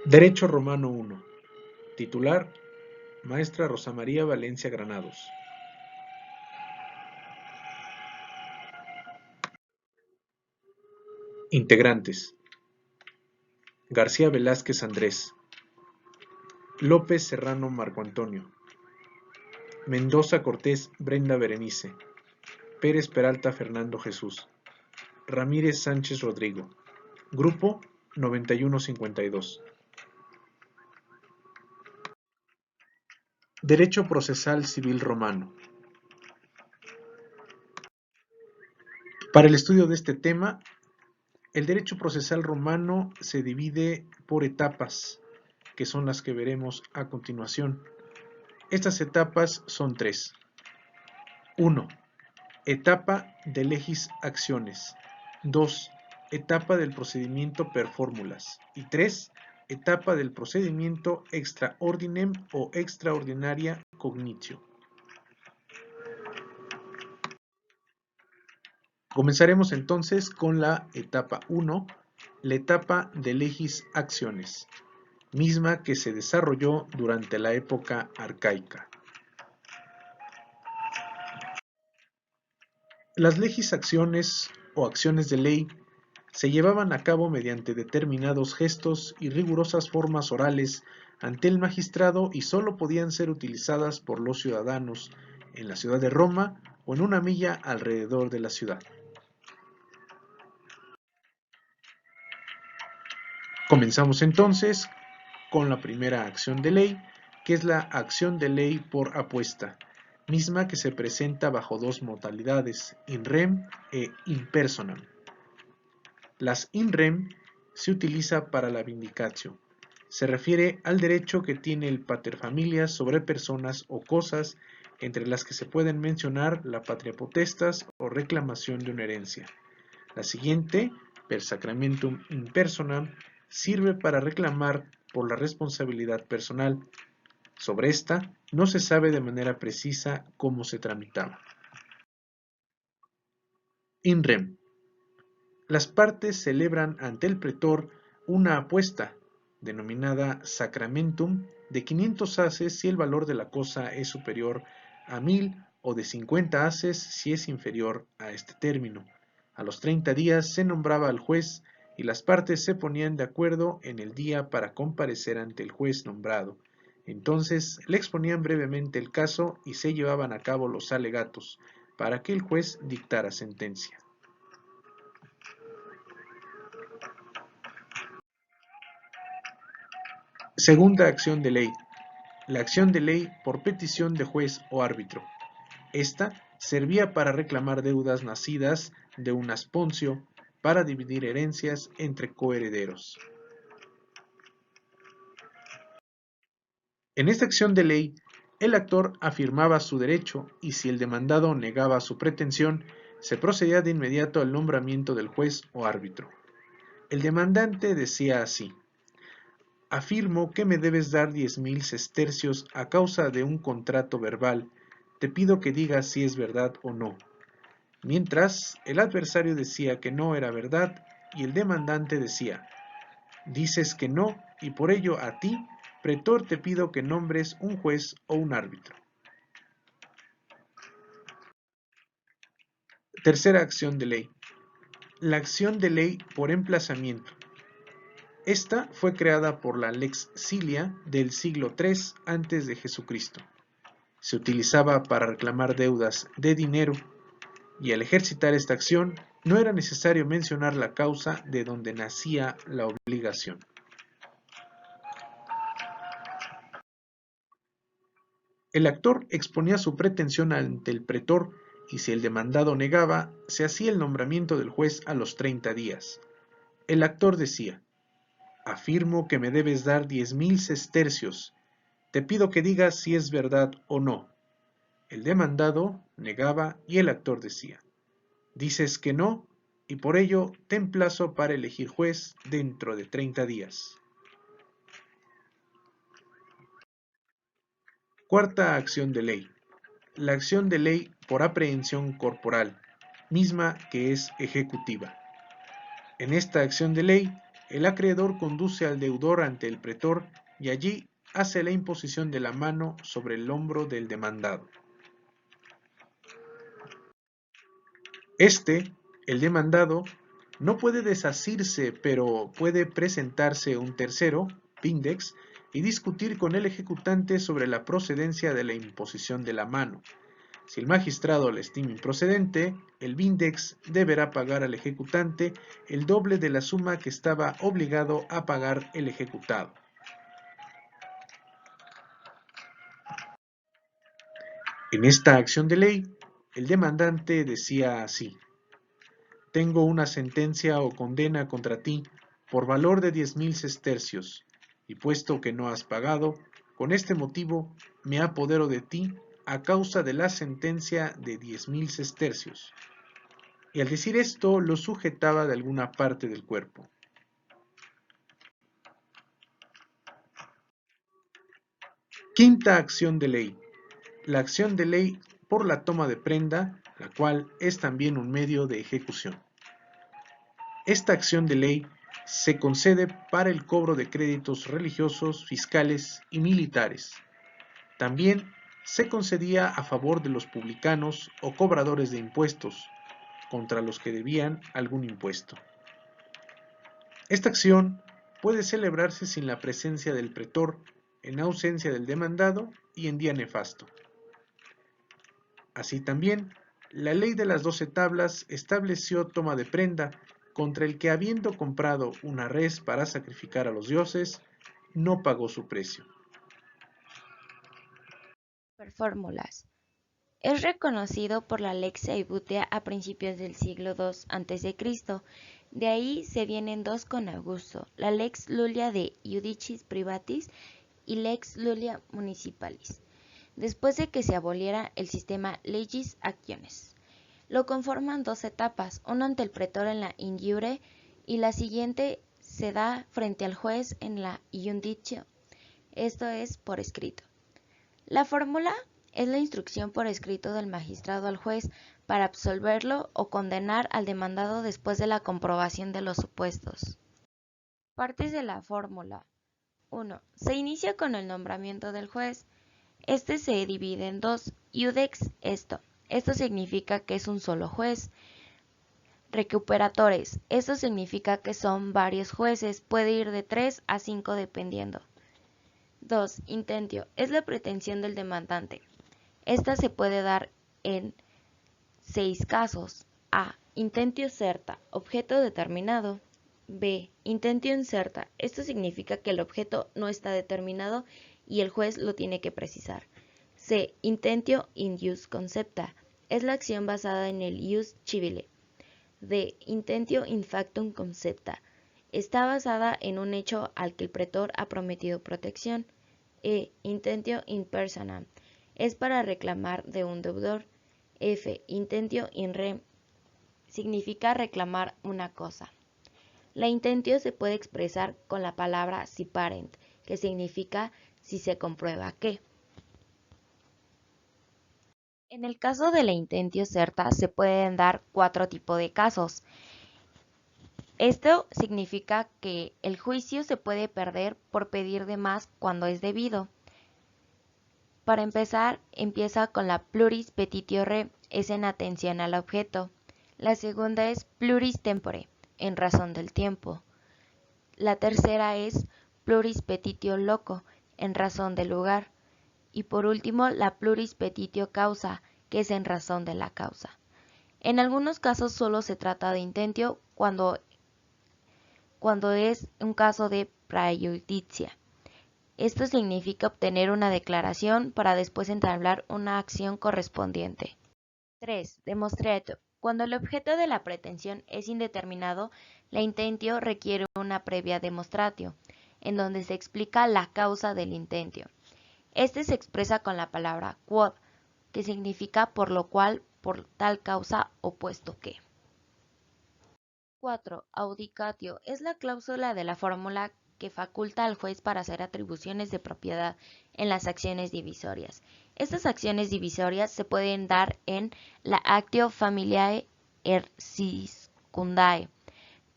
Derecho Romano 1. Titular: Maestra Rosa María Valencia Granados. Integrantes: García Velázquez Andrés, López Serrano Marco Antonio, Mendoza Cortés Brenda Berenice, Pérez Peralta Fernando Jesús, Ramírez Sánchez Rodrigo. Grupo 9152. Derecho Procesal Civil Romano. Para el estudio de este tema, el derecho procesal romano se divide por etapas, que son las que veremos a continuación. Estas etapas son tres. 1. Etapa de legis acciones. 2. Etapa del procedimiento per fórmulas. Y 3. Etapa del procedimiento extra ordinem o extraordinaria cognitio. Comenzaremos entonces con la etapa 1, la etapa de legis acciones, misma que se desarrolló durante la época arcaica. Las legis acciones o acciones de ley se llevaban a cabo mediante determinados gestos y rigurosas formas orales ante el magistrado y sólo podían ser utilizadas por los ciudadanos en la ciudad de Roma o en una milla alrededor de la ciudad. Comenzamos entonces con la primera acción de ley, que es la acción de ley por apuesta, misma que se presenta bajo dos modalidades, in rem e in personam. Las in rem se utiliza para la vindicatio. Se refiere al derecho que tiene el paterfamilias sobre personas o cosas, entre las que se pueden mencionar la patria potestas o reclamación de una herencia. La siguiente, per sacramentum in personam, sirve para reclamar por la responsabilidad personal. Sobre esta no se sabe de manera precisa cómo se tramitaba. In rem. Las partes celebran ante el pretor una apuesta, denominada sacramentum, de 500 haces si el valor de la cosa es superior a 1000 o de 50 haces si es inferior a este término. A los 30 días se nombraba al juez y las partes se ponían de acuerdo en el día para comparecer ante el juez nombrado. Entonces le exponían brevemente el caso y se llevaban a cabo los alegatos para que el juez dictara sentencia. Segunda acción de ley. La acción de ley por petición de juez o árbitro. Esta servía para reclamar deudas nacidas de un asponcio, para dividir herencias entre coherederos. En esta acción de ley, el actor afirmaba su derecho y si el demandado negaba su pretensión, se procedía de inmediato al nombramiento del juez o árbitro. El demandante decía así: afirmo que me debes dar 10,000 sestercios a causa de un contrato verbal. Te pido que digas si es verdad o no. Mientras, el adversario decía que no era verdad y el demandante decía: dices que no y por ello a ti, pretor, te pido que nombres un juez o un árbitro. Tercera acción de ley. La acción de ley por emplazamiento. Esta fue creada por la Lex Cilia del siglo III a.C. Se utilizaba para reclamar deudas de dinero y al ejercitar esta acción no era necesario mencionar la causa de donde nacía la obligación. El actor exponía su pretensión ante el pretor y si el demandado negaba, se hacía el nombramiento del juez a los 30 días. El actor decía: afirmo que me debes dar 10,000 sestercios. Te pido que digas si es verdad o no. El demandado negaba y el actor decía: dices que no y por ello te emplazo para elegir juez dentro de 30 días. Cuarta acción de ley. La acción de ley por aprehensión corporal, misma que es ejecutiva. En esta acción de ley, el acreedor conduce al deudor ante el pretor y allí hace la imposición de la mano sobre el hombro del demandado. El demandado, no puede desasirse, pero puede presentarse un tercero, Vindex, y discutir con el ejecutante sobre la procedencia de la imposición de la mano. Si el magistrado la estima improcedente, el Vindex deberá pagar al ejecutante el doble de la suma que estaba obligado a pagar el ejecutado. En esta acción de ley, el demandante decía así: tengo una sentencia o condena contra ti por valor de 10.000 sestercios, y puesto que no has pagado, con este motivo me apodero de ti a causa de la sentencia de 10.000 sestercios. Y al decir esto lo sujetaba de alguna parte del cuerpo. Quinta acción de ley. La acción de ley por la toma de prenda, la cual es también un medio de ejecución. Esta acción de ley se concede para el cobro de créditos religiosos, fiscales y militares. También se concedía a favor de los publicanos o cobradores de impuestos, contra los que debían algún impuesto. Esta acción puede celebrarse sin la presencia del pretor, en ausencia del demandado y en día nefasto. Así también, la ley de las 12 tablas estableció toma de prenda contra el que, habiendo comprado una res para sacrificar a los dioses, no pagó su precio. Fórmulas. Es reconocido por la Lex Eibutea a principios del siglo II a.C. De ahí se vienen dos con Augusto, la Lex Lulia de Iudicis Privatis y Lex Lulia Municipalis, después de que se aboliera el sistema Legis Actiones. Lo conforman dos etapas, una ante el pretor en la in iure y la siguiente se da frente al juez en la iundicio, esto es por escrito. La fórmula es la instrucción por escrito del magistrado al juez para absolverlo o condenar al demandado después de la comprobación de los supuestos. Partes de la fórmula. 1. Se inicia con el nombramiento del juez. Este se divide en dos. Iudex esto. Esto significa que es un solo juez. Recuperatores. Esto significa que son varios jueces. Puede ir de 3 a 5 dependiendo. 2. Intentio. Es la pretensión del demandante. Esta se puede dar en 6 casos. A. Intentio certa. Objeto determinado. B. Intentio incerta. Esto significa que el objeto no está determinado y el juez lo tiene que precisar. C. Intentio in ius concepta. Es la acción basada en el ius civile. D. Intentio in factum concepta. Está basada en un hecho al que el pretor ha prometido protección. E. Intentio in personam. Es para reclamar de un deudor. F. Intentio in rem. Significa reclamar una cosa. La intentio se puede expresar con la palabra si parent, que significa si se comprueba que. En el caso de la intentio certa se pueden dar 4 tipos de casos. Esto significa que el juicio se puede perder por pedir de más cuando es debido. Para empezar, empieza con la pluris petitio re, es en atención al objeto. La segunda es pluris tempore, en razón del tiempo. La tercera es pluris petitio loco, en razón del lugar. Y por último, la pluris petitio causa, que es en razón de la causa. En algunos casos solo se trata de intentio cuando es un caso de praeiudicia. Esto significa obtener una declaración para después entablar una acción correspondiente. 3. Demonstratio. Cuando el objeto de la pretensión es indeterminado, la intentio requiere una previa demonstratio, en donde se explica la causa del intentio. Este se expresa con la palabra quod, que significa por lo cual, por tal causa o puesto que. 4. Audicatio. Es la cláusula de la fórmula que faculta al juez para hacer atribuciones de propiedad en las acciones divisorias. Estas acciones divisorias se pueden dar en la actio familiae erciscundae,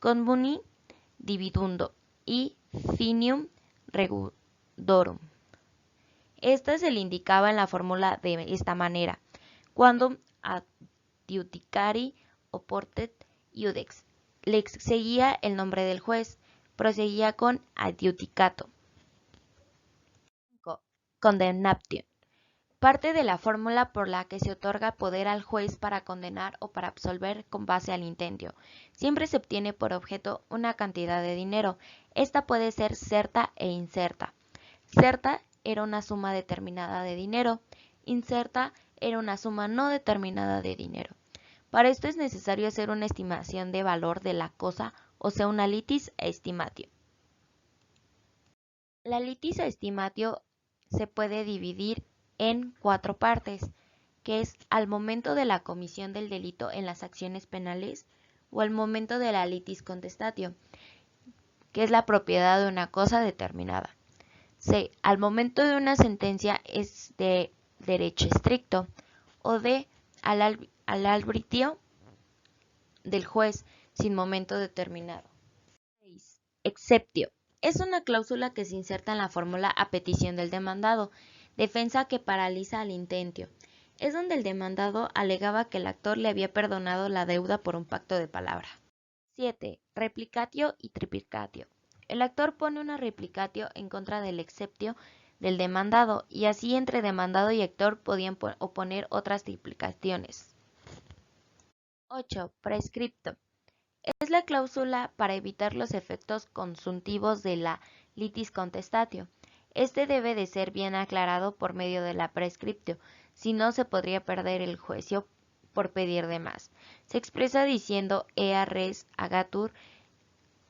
conmuni dividundo y finium regulorum. Esta se le indicaba en la fórmula de esta manera: cuando adjudicari oportet iudex, le seguía el nombre del juez, proseguía con adjudicato. Condemnatio. Parte de la fórmula por la que se otorga poder al juez para condenar o para absolver con base al intentio. Siempre se obtiene por objeto una cantidad de dinero. Esta puede ser certa e incerta. Certa era una suma determinada de dinero. Incerta era una suma no determinada de dinero. Para esto es necesario hacer una estimación de valor de la cosa, o sea, una litis estimatio. La litis estimatio se puede dividir en 4 partes, que es al momento de la comisión del delito en las acciones penales o al momento de la litis contestatio, que es la propiedad de una cosa determinada. C. Al momento de una sentencia es de derecho estricto, o D. al arbitrio del juez sin momento determinado. 6. Exceptio. Es una cláusula que se inserta en la fórmula a petición del demandado, defensa que paraliza al intentio. Es donde el demandado alegaba que el actor le había perdonado la deuda por un pacto de palabra. 7. Replicatio y triplicatio. El actor pone una replicatio en contra del exceptio del demandado, y así entre demandado y actor podían oponer otras triplicaciones. 8. Prescripto. Es la cláusula para evitar los efectos consuntivos de la litis contestatio. Este debe de ser bien aclarado por medio de la prescriptio, si no se podría perder el juicio por pedir de más. Se expresa diciendo ea res agatur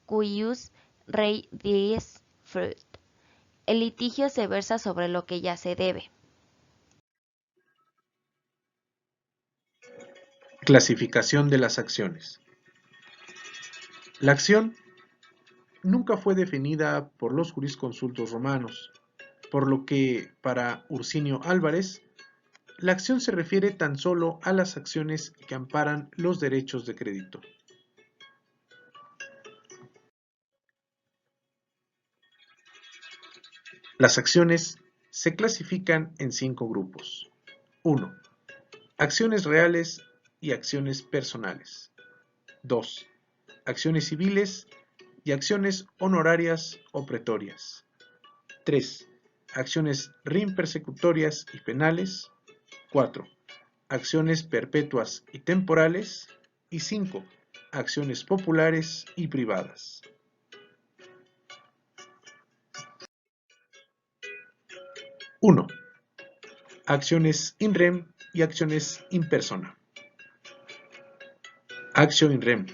cuius rei dies fruit. El litigio se versa sobre lo que ya se debe. Clasificación de las acciones. La acción nunca fue definida por los jurisconsultos romanos, por lo que, para Ursinio Álvarez, la acción se refiere tan solo a las acciones que amparan los derechos de crédito. Las acciones se clasifican en 5 grupos. 1. Acciones reales y acciones personales. 2. Acciones civiles y acciones honorarias o pretorias. 3. Acciones reimpersecutorias y penales. 4. Acciones perpetuas y temporales. Y 5. Acciones populares y privadas. 1. Acciones in rem y acciones in persona. Actio in rem.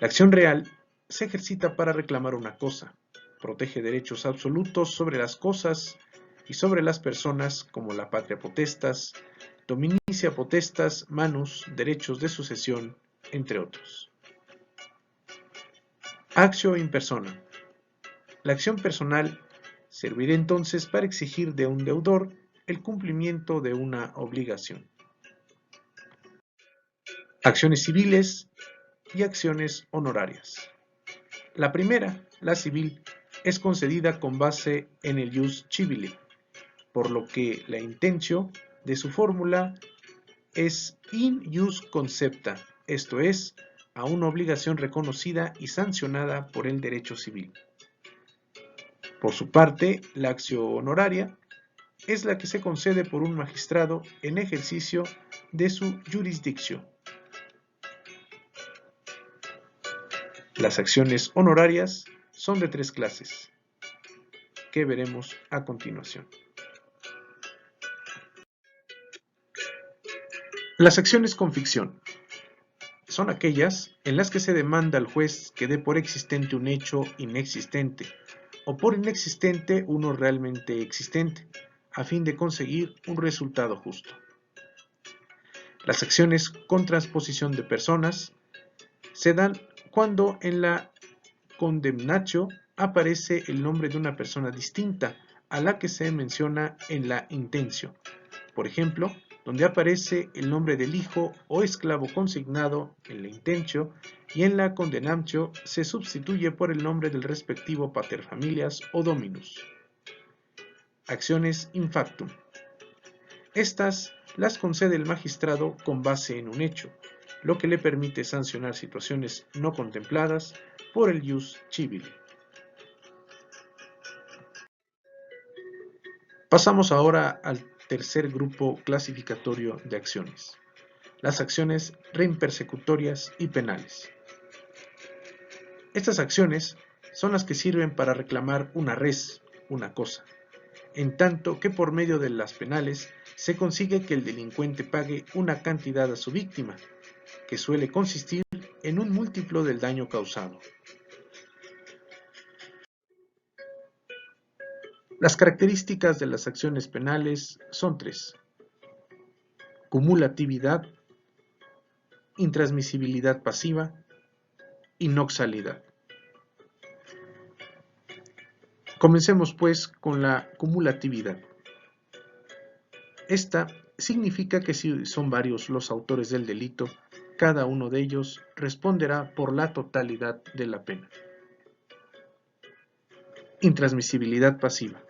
La acción real se ejercita para reclamar una cosa, protege derechos absolutos sobre las cosas y sobre las personas como la patria potestas, dominicia potestas, manus, derechos de sucesión, entre otros. Actio in persona. La acción personal servirá entonces para exigir de un deudor el cumplimiento de una obligación. Acciones civiles y acciones honorarias. La primera, la civil, es concedida con base en el jus civile, por lo que la intentio de su fórmula es in jus concepta, esto es, a una obligación reconocida y sancionada por el derecho civil. Por su parte, la actio honoraria es la que se concede por un magistrado en ejercicio de su jurisdicción. Las acciones honorarias son de 3 clases, que veremos a continuación. Las acciones con ficción son aquellas en las que se demanda al juez que dé por existente un hecho inexistente o por inexistente uno realmente existente, a fin de conseguir un resultado justo. Las acciones con transposición de personas se dan cuando en la condemnatio aparece el nombre de una persona distinta a la que se menciona en la intentio. Por ejemplo, donde aparece el nombre del hijo o esclavo consignado en la intentio, y en la condenatio se sustituye por el nombre del respectivo paterfamilias o dominus. Acciones in factum. Estas las concede el magistrado con base en un hecho, lo que le permite sancionar situaciones no contempladas por el ius civile. Pasamos ahora al tercer grupo clasificatorio de acciones, las acciones reimpersecutorias y penales. Estas acciones son las que sirven para reclamar una res, una cosa, en tanto que por medio de las penales se consigue que el delincuente pague una cantidad a su víctima, que suele consistir en un múltiplo del daño causado. Las características de las acciones penales son tres: cumulatividad, intransmisibilidad pasiva y noxalidad. Comencemos pues con la cumulatividad. Esta significa que si son varios los autores del delito, cada uno de ellos responderá por la totalidad de la pena. Intransmisibilidad pasiva.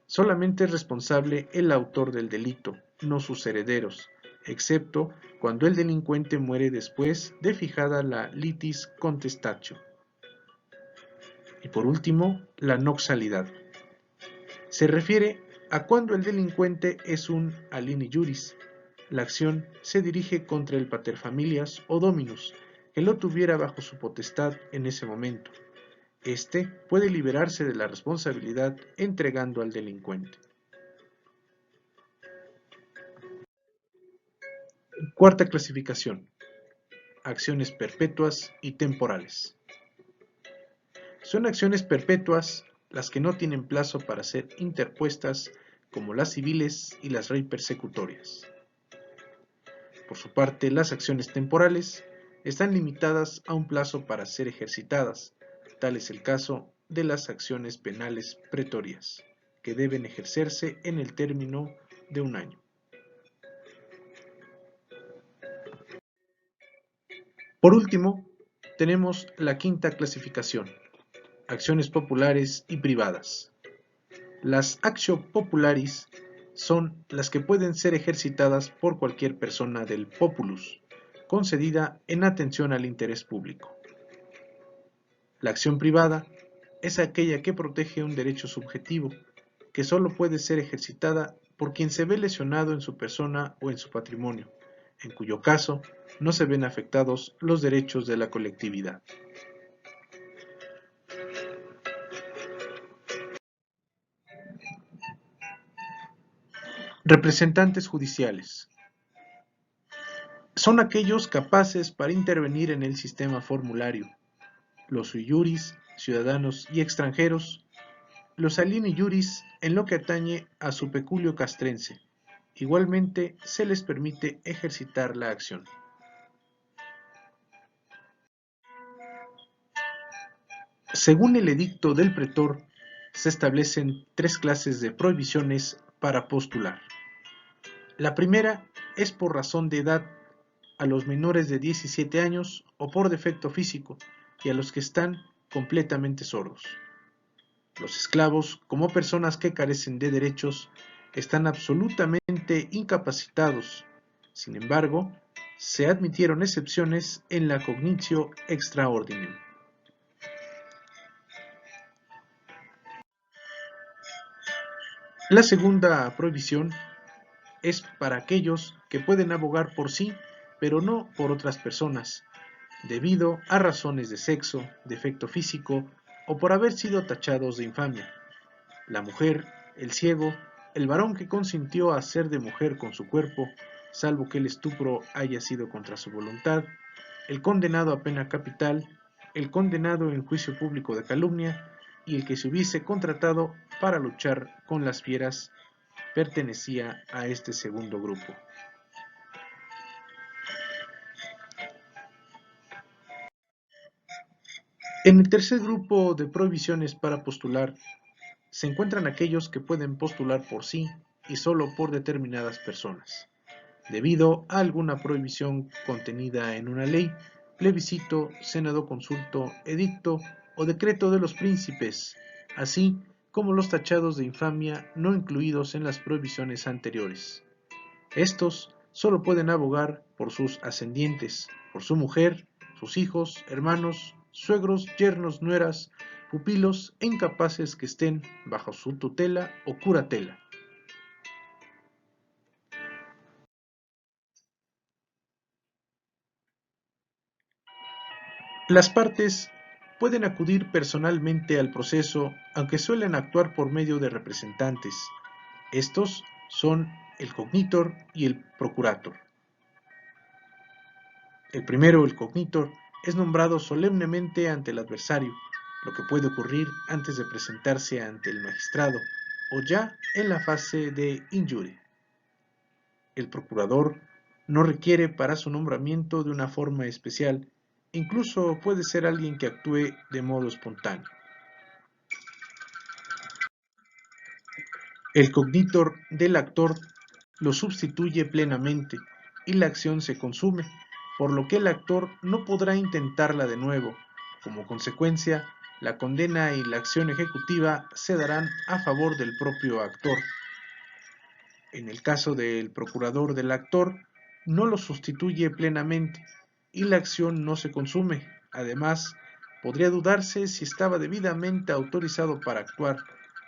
Solamente es responsable el autor del delito, no sus herederos, excepto cuando el delincuente muere después de fijada la litis contestatio. Y por último, la noxalidad. Se refiere a cuando el delincuente es un alini juris. La acción se dirige contra el paterfamilias o dominus, que lo tuviera bajo su potestad en ese momento. Este puede liberarse de la responsabilidad entregando al delincuente. Cuarta clasificación: acciones perpetuas y temporales. Son acciones perpetuas las que no tienen plazo para ser interpuestas, como las civiles y las reipersecutorias. Por su parte, las acciones temporales están limitadas a un plazo para ser ejercitadas. Tal es el caso de las acciones penales pretorias, que deben ejercerse en el término de un año. Por último, tenemos la quinta clasificación: acciones populares y privadas. Las actio popularis son las que pueden ser ejercitadas por cualquier persona del populus, concedida en atención al interés público. La acción privada es aquella que protege un derecho subjetivo, que solo puede ser ejercitada por quien se ve lesionado en su persona o en su patrimonio, en cuyo caso no se ven afectados los derechos de la colectividad. Representantes judiciales. Son aquellos capaces para intervenir en el sistema formulario, los sui juris, ciudadanos y extranjeros, los alini juris en lo que atañe a su peculio castrense. Igualmente se les permite ejercitar la acción. Según el edicto del pretor, se establecen tres clases de prohibiciones para postular. La primera es por razón de edad, a los menores de 17 años o por defecto físico, y a los que están completamente sordos. Los esclavos, como personas que carecen de derechos, están absolutamente incapacitados. Sin embargo, se admitieron excepciones en la cognitio extra ordinem. La segunda prohibición es para aquellos que pueden abogar por sí, pero no por otras personas, debido a razones de sexo, defecto físico o por haber sido tachados de infamia. La mujer, el ciego, el varón que consintió a hacer de mujer con su cuerpo, salvo que el estupro haya sido contra su voluntad, el condenado a pena capital, el condenado en juicio público de calumnia y el que se hubiese contratado para luchar con las fieras, pertenecía a este segundo grupo. En el tercer grupo de prohibiciones para postular se encuentran aquellos que pueden postular por sí y solo por determinadas personas. debido a alguna prohibición contenida en una ley, plebiscito, senado consulto, edicto o decreto de los príncipes, así como los tachados de infamia no incluidos en las prohibiciones anteriores. Estos solo pueden abogar por sus ascendientes, por su mujer, sus hijos, hermanos, suegros, yernos, nueras, pupilos e incapaces que estén bajo su tutela o curatela. Las partes pueden acudir personalmente al proceso, aunque suelen actuar por medio de representantes. Estos son el cognitor y el procurator. El primero, el cognitor, es nombrado solemnemente ante el adversario, lo que puede ocurrir antes de presentarse ante el magistrado o ya en la fase de injure. El procurador no requiere para su nombramiento de una forma especial, incluso puede ser alguien que actúe de modo espontáneo. El cognitor del actor lo sustituye plenamente y la acción se consume, por lo que el actor no podrá intentarla de nuevo. Como consecuencia, la condena y la acción ejecutiva se darán a favor del propio actor. En el caso del procurador del actor, no lo sustituye plenamente y la acción no se consume. Además, podría dudarse si estaba debidamente autorizado para actuar,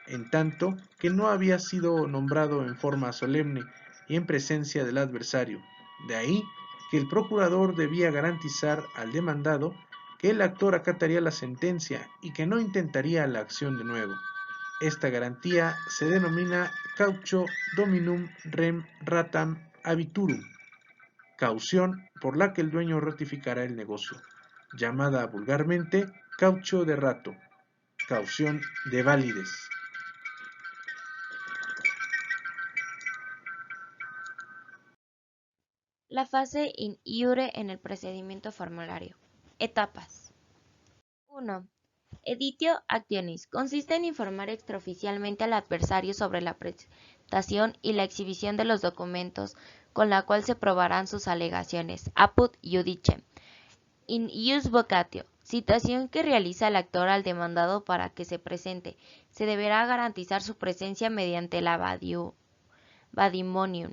en tanto que no había sido nombrado en forma solemne y en presencia del adversario. De ahí que el procurador debía garantizar al demandado que el actor acataría la sentencia y que no intentaría la acción de nuevo. Esta garantía se denomina caucho dominum rem ratam habiturum, caución por la que el dueño ratificará el negocio, llamada vulgarmente caucho de rato, caución de validez. La fase in iure en el procedimiento formulario. Etapas. 1. Editio actionis. Consiste en informar extraoficialmente al adversario sobre la presentación y la exhibición de los documentos con la cual se probarán sus alegaciones. Apud iudice. In ius vocatio. Citación que realiza el actor al demandado para que se presente. Se deberá garantizar su presencia mediante la vadimonium.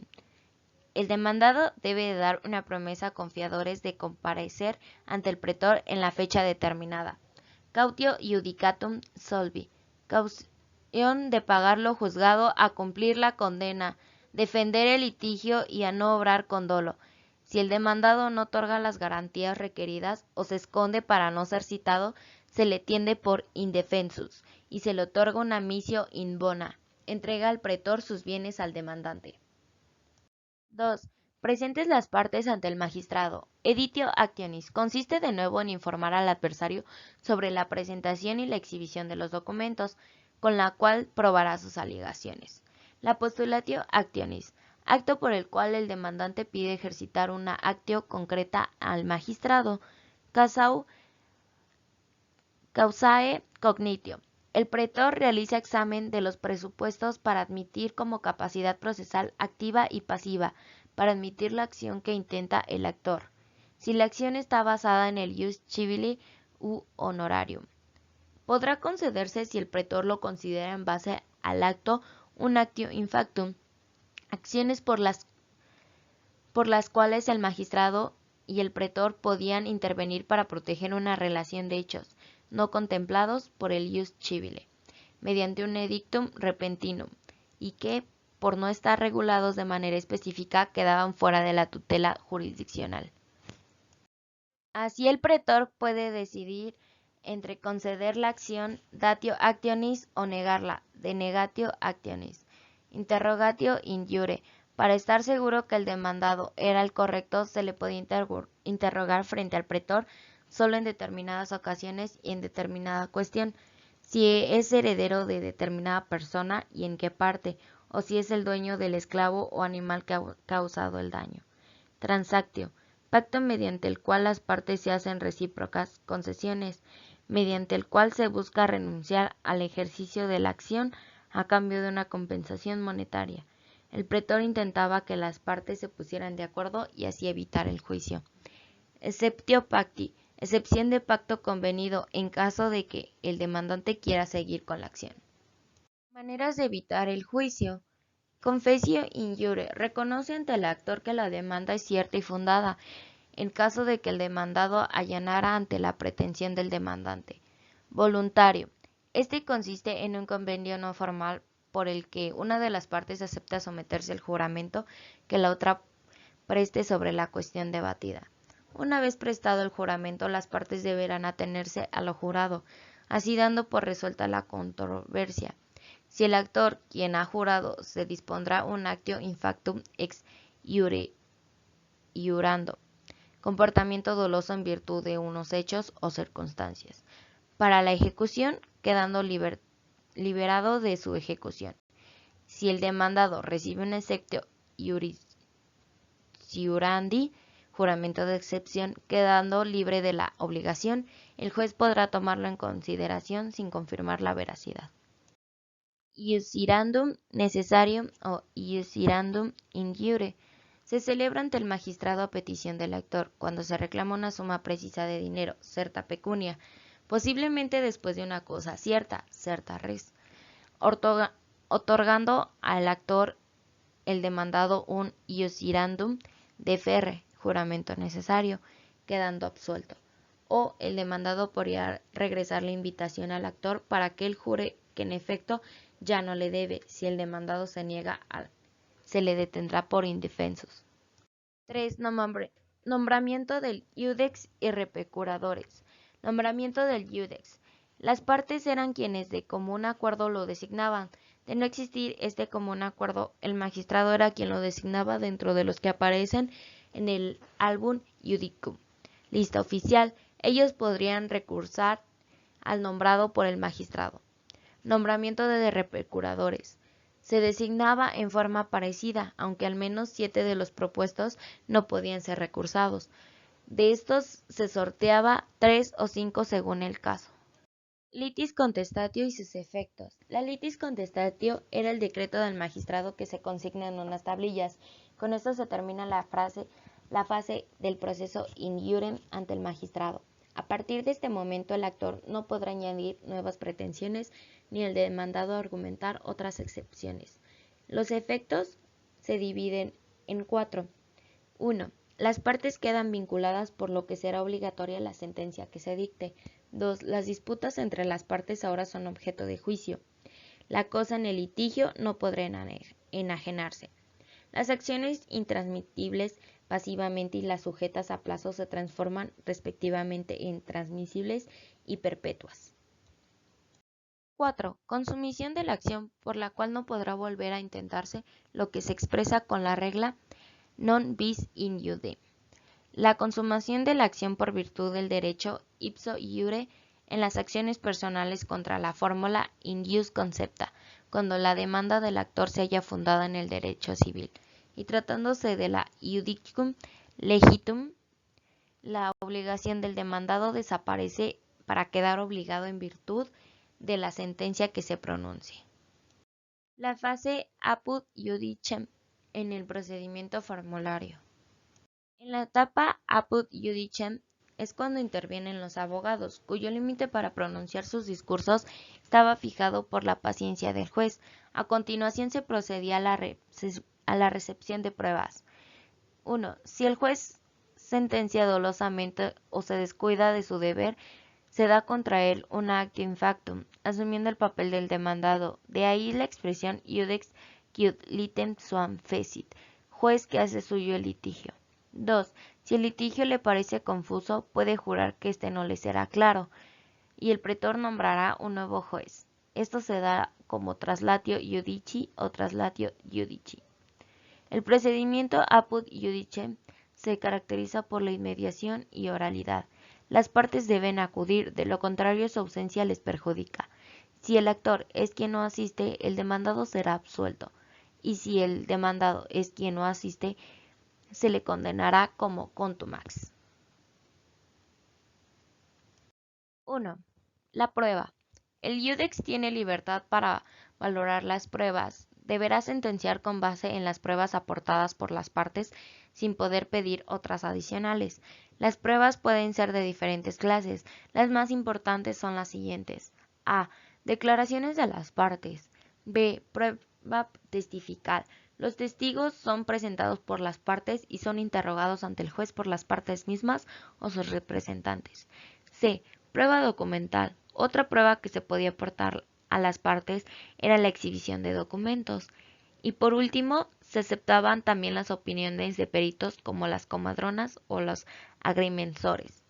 El demandado debe dar una promesa a confiadores de comparecer ante el pretor en la fecha determinada. Cautio iudicatum solvi. Caución de pagar lo juzgado a cumplir la condena, defender el litigio y a no obrar con dolo. Si el demandado no otorga las garantías requeridas o se esconde para no ser citado, se le tiende por indefensus y se le otorga un amicio in bona. Entrega al pretor sus bienes al demandante. 2. Presentes las partes ante el magistrado. Editio actionis. Consiste de nuevo en informar al adversario sobre la presentación y la exhibición de los documentos, con la cual probará sus alegaciones. La postulatio actionis. Acto por el cual el demandante pide ejercitar una actio concreta al magistrado. Causae cognitio. El pretor realiza examen de los presupuestos para admitir como capacidad procesal activa y pasiva, para admitir la acción que intenta el actor, si la acción está basada en el ius civili u honorarium. Podrá concederse si el pretor lo considera en base al acto un actio in factum, acciones por las cuales el magistrado y el pretor podían intervenir para proteger una relación de hechos no contemplados por el ius civile, mediante un edictum repentinum, y que, por no estar regulados de manera específica, quedaban fuera de la tutela jurisdiccional. Así el pretor puede decidir entre conceder la acción datio actionis o negarla, denegatio actionis. Interrogatio in iure. Para estar seguro que el demandado era el correcto, se le podía interrogar frente al pretor solo en determinadas ocasiones y en determinada cuestión, si es heredero de determinada persona y en qué parte, o si es el dueño del esclavo o animal que ha causado el daño. Transactio. Pacto mediante el cual las partes se hacen recíprocas concesiones, mediante el cual se busca renunciar al ejercicio de la acción a cambio de una compensación monetaria. El pretor intentaba que las partes se pusieran de acuerdo y así evitar el juicio. Exceptio pacti, excepción de pacto convenido en caso de que el demandante quiera seguir con la acción. Maneras de evitar el juicio. Confessio in iure, reconoce ante el actor que la demanda es cierta y fundada, en caso de que el demandado allanara ante la pretensión del demandante. Voluntario. Este consiste en un convenio no formal por el que una de las partes acepta someterse al juramento que la otra preste sobre la cuestión debatida. Una vez prestado el juramento, las partes deberán atenerse a lo jurado, así dando por resuelta la controversia. Si el actor, quien ha jurado, se dispondrá un actio in factum ex iurando, comportamiento doloso en virtud de unos hechos o circunstancias, para la ejecución, quedando liberado de su ejecución. Si el demandado recibe un exceptio iurandi, juramento de excepción, quedando libre de la obligación, el juez podrá tomarlo en consideración sin confirmar la veracidad. Iusirandum necesario o iusirandum in iure se celebra ante el magistrado a petición del actor cuando se reclama una suma precisa de dinero, certa pecunia, posiblemente después de una cosa cierta, certa res, otorgando al actor el demandado un iusirandum de ferre, juramento necesario, quedando absuelto, o el demandado podría regresar la invitación al actor para que él jure que en efecto ya no le debe. Si el demandado se niega, se le detendrá por indefensos. 3. Nombramiento del iudex y repecuradores. Nombramiento del iudex. Las partes eran quienes de común acuerdo lo designaban. De no existir este común acuerdo, el magistrado era quien lo designaba dentro de los que aparecen en el album iudicum. Lista oficial. Ellos podrían recursar al nombrado por el magistrado. Nombramiento de repecuradores. Se designaba en forma parecida, aunque al menos 7 de los propuestos no podían ser recursados. De estos se sorteaba 3 o 5 según el caso. Litis contestatio y sus efectos. La litis contestatio era el decreto del magistrado que se consigna en unas tablillas. Con esto se termina la fase del proceso in iurem ante el magistrado. A partir de este momento el actor no podrá añadir nuevas pretensiones ni el demandado argumentar otras excepciones. Los efectos se dividen en 4. 1. Las partes quedan vinculadas por lo que será obligatoria la sentencia que se dicte. 2. Las disputas entre las partes ahora son objeto de juicio. La cosa en el litigio no podrá enajenarse. Las acciones intransmitibles pasivamente y las sujetas a plazo se transforman respectivamente en transmisibles y perpetuas. 4. Consumición de la acción por la cual no podrá volver a intentarse lo que se expresa con la regla non bis in iure. La consumación de la acción por virtud del derecho ipso iure en las acciones personales contra la fórmula in ius concepta, cuando la demanda del actor se haya fundada en el derecho civil. Y tratándose de la iudicum legitum, la obligación del demandado desaparece para quedar obligado en virtud de la sentencia que se pronuncie. La fase apud iudicem en el procedimiento formulario. En la etapa apud iudicem es cuando intervienen los abogados, cuyo límite para pronunciar sus discursos estaba fijado por la paciencia del juez. A continuación se procedía a la recepción de pruebas. 1. Si el juez sentencia dolosamente o se descuida de su deber, se da contra él una actio in factum, asumiendo el papel del demandado. De ahí la expresión iudex quid litem suam fecit, juez que hace suyo el litigio. 2. Si el litigio le parece confuso, puede jurar que este no le será claro, y el pretor nombrará un nuevo juez. Esto se da como traslatio iudici o traslatio iudici. El procedimiento apud iudicem se caracteriza por la inmediación y oralidad. Las partes deben acudir, de lo contrario su ausencia les perjudica. Si el actor es quien no asiste, el demandado será absuelto, y si el demandado es quien no asiste, se le condenará como contumax. 1. La prueba. El iudex tiene libertad para valorar las pruebas deberá sentenciar con base en las pruebas aportadas por las partes sin poder pedir otras adicionales. Las pruebas pueden ser de diferentes clases. Las más importantes son las siguientes. A. Declaraciones de las partes. B. Prueba testifical. Los testigos son presentados por las partes y son interrogados ante el juez por las partes mismas o sus representantes. C. Prueba documental. Otra prueba que se podía aportar a las partes era la exhibición de documentos. Y por último, se aceptaban también las opiniones de peritos como las comadronas o los agrimensores.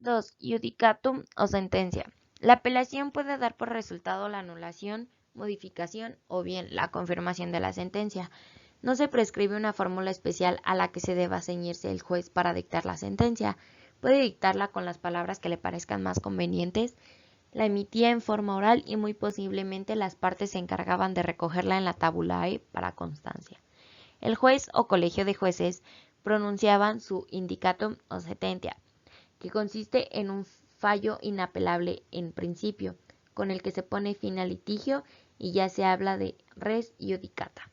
2. Judicatum o sentencia. La apelación puede dar por resultado la anulación, modificación o bien la confirmación de la sentencia. No se prescribe una fórmula especial a la que se deba ceñirse el juez para dictar la sentencia. Puede dictarla con las palabras que le parezcan más convenientes. La emitía en forma oral y muy posiblemente las partes se encargaban de recogerla en la tabulae para constancia. El juez o colegio de jueces pronunciaban su indicatum o sentencia, que consiste en un fallo inapelable en principio, con el que se pone fin al litigio y ya se habla de res iudicata.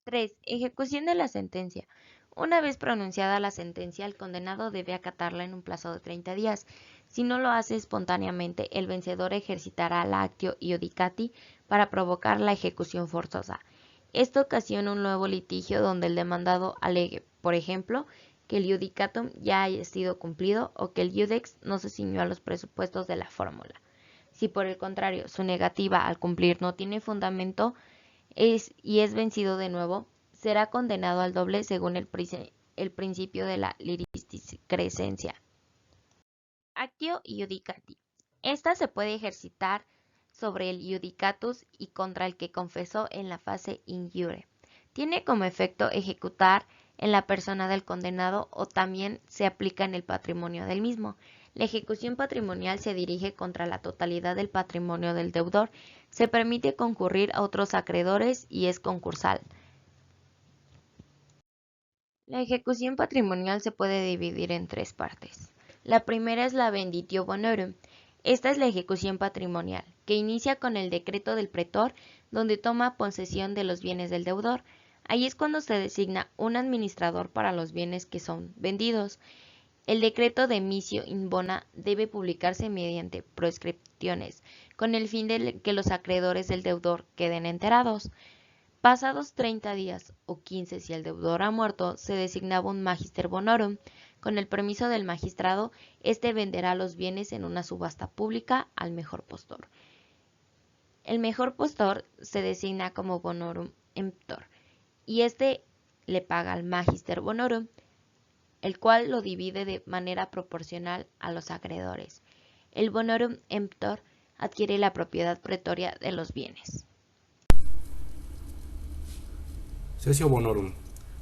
3. Ejecución de la sentencia. Una vez pronunciada la sentencia, el condenado debe acatarla en un plazo de 30 días. Si no lo hace espontáneamente, el vencedor ejercitará la actio iudicati para provocar la ejecución forzosa. Esto ocasiona un nuevo litigio donde el demandado alegue, por ejemplo, que el iudicatum ya haya sido cumplido o que el iudex no se ciñó a los presupuestos de la fórmula. Si por el contrario su negativa al cumplir no tiene fundamento y es vencido de nuevo, será condenado al doble según el principio de la liriscrescencia. Actio iudicati. Esta se puede ejercitar sobre el iudicatus y contra el que confesó en la fase in iure. Tiene como efecto ejecutar en la persona del condenado o también se aplica en el patrimonio del mismo. La ejecución patrimonial se dirige contra la totalidad del patrimonio del deudor. Se permite concurrir a otros acreedores y es concursal. La ejecución patrimonial se puede dividir en 3 partes. La primera es la venditio bonorum. Esta es la ejecución patrimonial, que inicia con el decreto del pretor, donde toma posesión de los bienes del deudor. Ahí es cuando se designa un administrador para los bienes que son vendidos. El decreto de misio in bona debe publicarse mediante proscripciones, con el fin de que los acreedores del deudor queden enterados. Pasados 30 días o 15 si el deudor ha muerto, se designaba un magister bonorum. Con el permiso del magistrado, éste venderá los bienes en una subasta pública al mejor postor. El mejor postor se designa como bonorum emptor y éste le paga al magister bonorum, el cual lo divide de manera proporcional a los acreedores. El bonorum emptor adquiere la propiedad pretoria de los bienes. Cesio bonorum.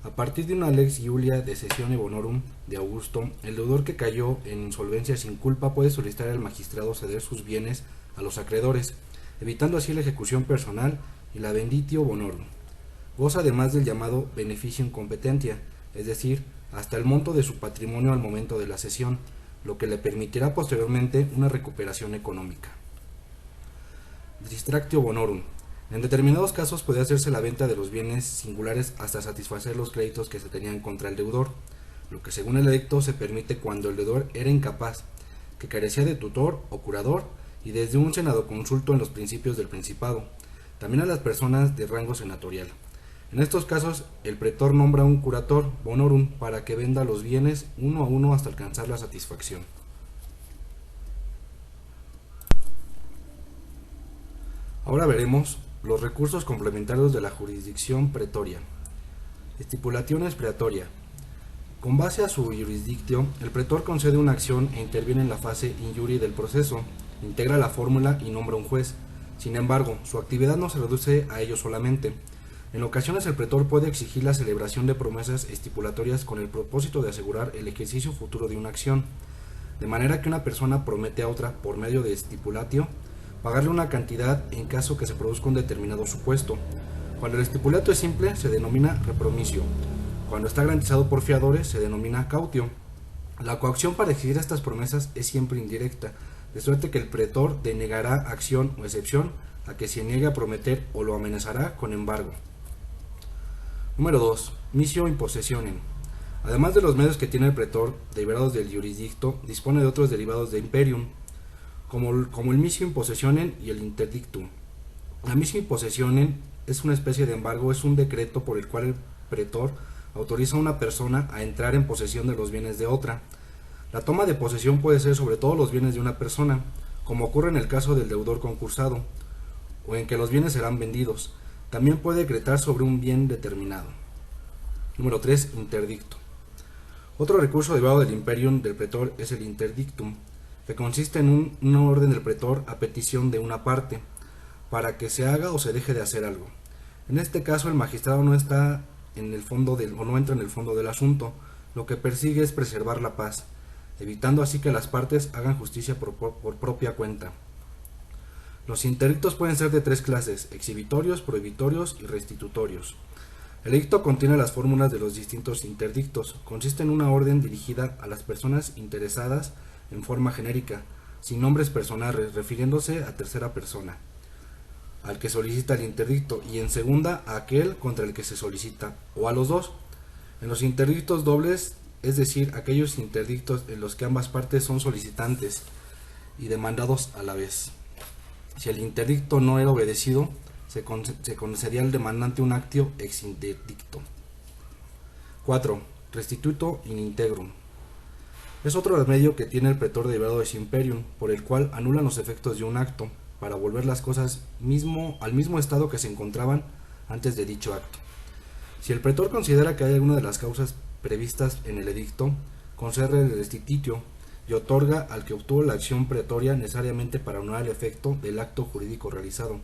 A partir de una lex Iulia de cessione bonorum de Augusto, el deudor que cayó en insolvencia sin culpa puede solicitar al magistrado ceder sus bienes a los acreedores, evitando así la ejecución personal y la venditio bonorum. Goza además del llamado beneficium competentia, es decir, hasta el monto de su patrimonio al momento de la cesión, lo que le permitirá posteriormente una recuperación económica. Distractio bonorum. En determinados casos puede hacerse la venta de los bienes singulares hasta satisfacer los créditos que se tenían contra el deudor, lo que según el edicto se permite cuando el deudor era incapaz, que carecía de tutor o curador y desde un senadoconsulto en los principios del principado, también a las personas de rango senatorial. En estos casos, el pretor nombra un curator bonorum para que venda los bienes uno a uno hasta alcanzar la satisfacción. Ahora veremos los recursos complementarios de la jurisdicción pretoria. Estipulationes praetoria. Con base a su jurisdictio, el pretor concede una acción e interviene en la fase in iure del proceso, integra la fórmula y nombra un juez. Sin embargo, su actividad no se reduce a ello solamente. En ocasiones el pretor puede exigir la celebración de promesas estipulatorias con el propósito de asegurar el ejercicio futuro de una acción, de manera que una persona promete a otra, por medio de stipulatio, pagarle una cantidad en caso que se produzca un determinado supuesto. Cuando el estipulato es simple, se denomina repromisio. Cuando está garantizado por fiadores, se denomina cautio. La coacción para exigir estas promesas es siempre indirecta, de suerte que el pretor denegará acción o excepción a que se niegue a prometer o lo amenazará con embargo. Número 2. Missio impossessionem. Además de los medios que tiene el pretor derivados del jurisdicto, dispone de otros derivados de imperium, como el missio impossessionem y el interdictum. La missio impossessionem es una especie de embargo, es un decreto por el cual el pretor autoriza a una persona a entrar en posesión de los bienes de otra. La toma de posesión puede ser sobre todos los bienes de una persona, como ocurre en el caso del deudor concursado, o en que los bienes serán vendidos. También puede decretar sobre un bien determinado. Número 3. Interdicto. Otro recurso derivado del imperium del pretor es el interdictum, que consiste en una orden del pretor a petición de una parte, para que se haga o se deje de hacer algo. En este caso, el magistrado no está en el fondo o no entra en el fondo del asunto, lo que persigue es preservar la paz, evitando así que las partes hagan justicia por propia cuenta. Los interdictos pueden ser de 3 clases: exhibitorios, prohibitorios y restitutorios. El edicto contiene las fórmulas de los distintos interdictos. Consiste en una orden dirigida a las personas interesadas en forma genérica, sin nombres personales, refiriéndose a tercera persona, al que solicita el interdicto, y en segunda a aquel contra el que se solicita, o a los dos. En los interdictos dobles, es decir, aquellos interdictos en los que ambas partes son solicitantes y demandados a la vez. Si el interdicto no era obedecido, se concedía al demandante un actio ex interdicto. 4. Restituto in integrum. Es otro medio que tiene el pretor derivado de imperium, por el cual anulan los efectos de un acto, para volver las cosas al mismo estado que se encontraban antes de dicho acto. Si el pretor considera que hay alguna de las causas previstas en el edicto, concede el restitutio y otorga al que obtuvo la acción pretoria necesariamente para anular el efecto del acto jurídico realizado.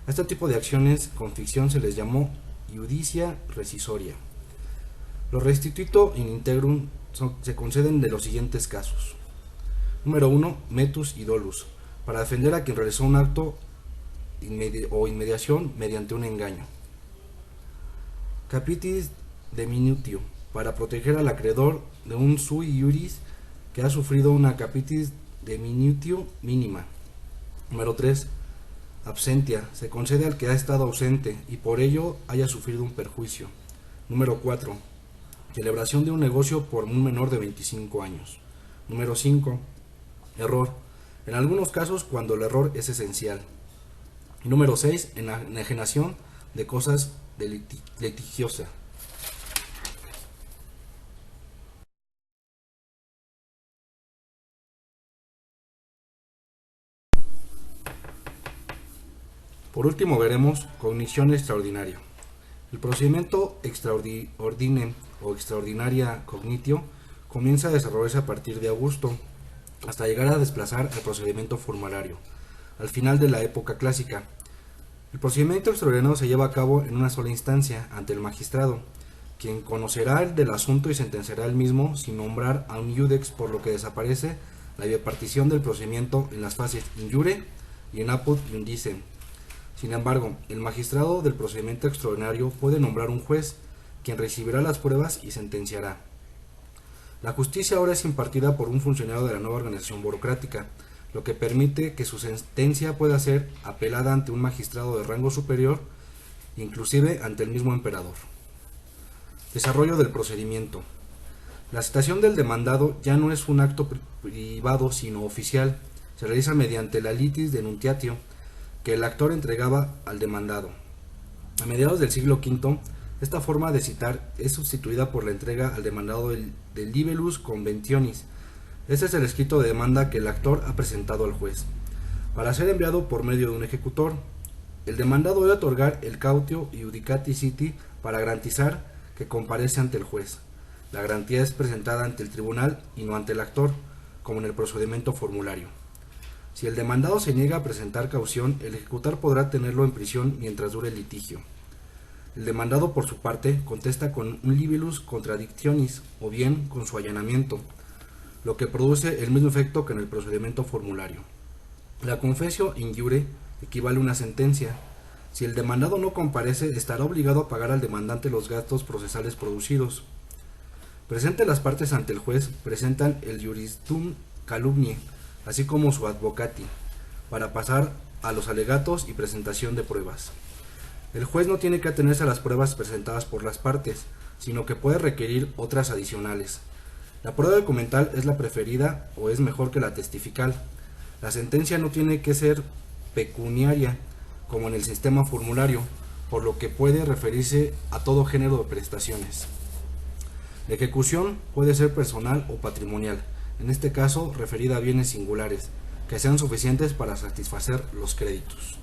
A este tipo de acciones con ficción se les llamó iudicia rescissoria. Los restituto in integrum se conceden de los siguientes casos. Número 1. Metus y dolus, para defender a quien realizó un acto o inmediación mediante un engaño. Capitis deminutio, para proteger al acreedor de un sui iuris que ha sufrido una capitis deminutio mínima. Número 3. Absentia, se concede al que ha estado ausente y por ello haya sufrido un perjuicio. Número 4. Celebración de un negocio por un menor de 25 años. Número 5. Error, en algunos casos cuando el error es esencial. Y número 6. Enajenación de cosas litigiosas. Por último veremos cognición extraordinaria. El procedimiento extraordinem o extraordinaria cognitio comienza a desarrollarse a partir de Augusto, hasta llegar a desplazar el procedimiento formulario, al final de la época clásica. El procedimiento extraordinario se lleva a cabo en una sola instancia, ante el magistrado, quien conocerá del asunto y sentenciará el mismo sin nombrar a un iudex, por lo que desaparece la bipartición del procedimiento en las fases in iure y en apud iundicem. Sin embargo, el magistrado del procedimiento extraordinario puede nombrar un juez, quien recibirá las pruebas y sentenciará. La justicia ahora es impartida por un funcionario de la nueva organización burocrática, lo que permite que su sentencia pueda ser apelada ante un magistrado de rango superior, inclusive ante el mismo emperador. Desarrollo del procedimiento. La citación del demandado ya no es un acto privado sino oficial, se realiza mediante la litis denuntiatio, que el actor entregaba al demandado. A mediados del siglo V, esta forma de citar es sustituida por la entrega al demandado del libellus conventionis. Este es el escrito de demanda que el actor ha presentado al juez, para ser enviado por medio de un ejecutor. El demandado debe otorgar el cautio iudicati citi para garantizar que comparece ante el juez. La garantía es presentada ante el tribunal y no ante el actor, como en el procedimiento formulario. Si el demandado se niega a presentar caución, el ejecutor podrá tenerlo en prisión mientras dure el litigio. El demandado, por su parte, contesta con un libellus contradictionis o bien con su allanamiento, lo que produce el mismo efecto que en el procedimiento formulario. La confessio in iure equivale a una sentencia. Si el demandado no comparece, estará obligado a pagar al demandante los gastos procesales producidos. Presente las partes ante el juez, presentan el jurisdictum calumniae, así como su advocati, para pasar a los alegatos y presentación de pruebas. El juez no tiene que atenerse a las pruebas presentadas por las partes, sino que puede requerir otras adicionales. La prueba documental es la preferida o es mejor que la testifical. La sentencia no tiene que ser pecuniaria, como en el sistema formulario, por lo que puede referirse a todo género de prestaciones. La ejecución puede ser personal o patrimonial, en este caso referida a bienes singulares, que sean suficientes para satisfacer los créditos.